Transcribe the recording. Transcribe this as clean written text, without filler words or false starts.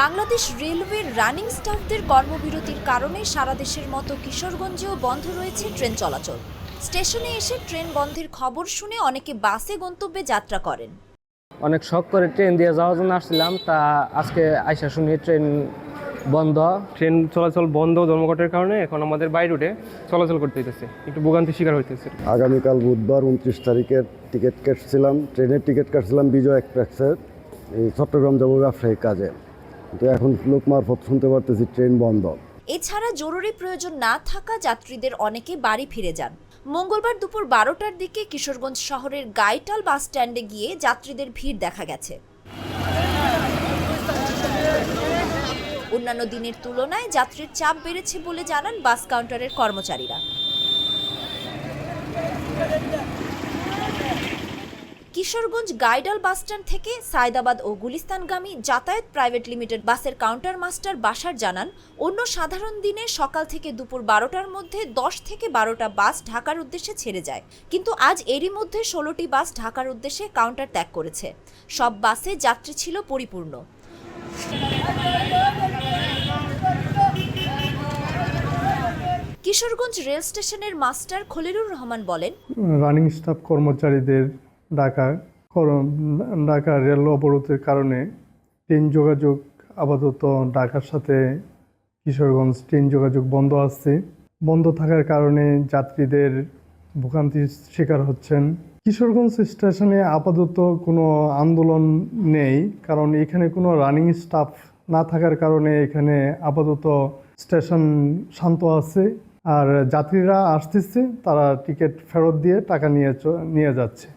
বাংলাদেশ রেলওয়ের রানিং স্টাফদের কর্মবিরতির কারণে সারা দেশের মতো কিশোরগঞ্জেও বন্ধ রয়েছে ট্রেন চলাচল। স্টেশনে এসে ট্রেন বন্ধের খবর শুনে অনেকে বাসে গন্তব্যে যাত্রা করেন। অনেক শখ করে ট্রেন দিয়ে যাওয়ার জন্য আসছিলাম, তা আজকে আইসা শুনি ট্রেন বন্ধ। ট্রেন চলাচল বন্ধ ধর্মঘটের কারণে এখন আমাদের বাই রুটে চলাচল করতে হইতেছে, একটু ভোগান্তির শিকার হইতেছে। আগামীকাল বুধবার 29 তারিখের টিকিট কাটছিলাম, ট্রেনের টিকিট কাটছিলাম বিজয় এক্সপ্রেসের, এই চট্টগ্রাম যাবো ব্যবসায়িক কাজে। তো এখন লোক মারফত শুনতে পারতেছি ট্রেন বন্ধ। এছাড়া জরুরি প্রয়োজন না থাকা যাত্রীদের অনেকে বাড়ি ফিরে যান। মঙ্গলবার দুপুর 12টার দিকে কিশোরগঞ্জ শহরের গাইটাল বাস স্ট্যান্ডে গিয়ে যাত্রীদের ভিড় দেখা গেছে। অন্যান্য দিনের তুলনায় যাত্রীর চাপ বেড়েছে বলে জানান বাস কাউন্টারের কর্মচারীরা। কিশোরগঞ্জ গাইডাল বাসস্ট্যান্ড থেকে সায়দাবাদ ও গুলিস্তানগামী যাতায়াত প্রাইভেট লিমিটেড বাসের কাউন্টার মাস্টার বাশার জানান, অন্য সাধারণ দিনে সকাল থেকে দুপুর 12টার মধ্যে 10 থেকে 12টা বাস ঢাকার উদ্দেশ্যে ছেড়ে যায়, কিন্তু আজ এরই মধ্যে 16টি বাস ঢাকার উদ্দেশ্যে কাউন্টার ত্যাগ করেছে। সব বাসে যাত্রী ছিল পরিপূর্ণ। কিশোরগঞ্জ রেল স্টেশনের মাস্টার খলিলুর রহমান বলেন, রানিং স্টাফ কর্মচারীদের ঢাকা রেল অবরোধের কারণে ট্রেন যোগাযোগ আপাতত ঢাকার সাথে কিশোরগঞ্জ ট্রেন যোগাযোগ বন্ধ আছে। বন্ধ থাকার কারণে যাত্রীদের ভোগান্তির শিকার হচ্ছেন। কিশোরগঞ্জ স্টেশনে আপাতত কোনো আন্দোলন নেই, কারণ এখানে কোনো রানিং স্টাফ না থাকার কারণে এখানে আপাতত স্টেশন শান্ত আছে। আর যাত্রীরা আসতেছে, তারা টিকিট ফেরত দিয়ে টাকা নিয়ে যাচ্ছে।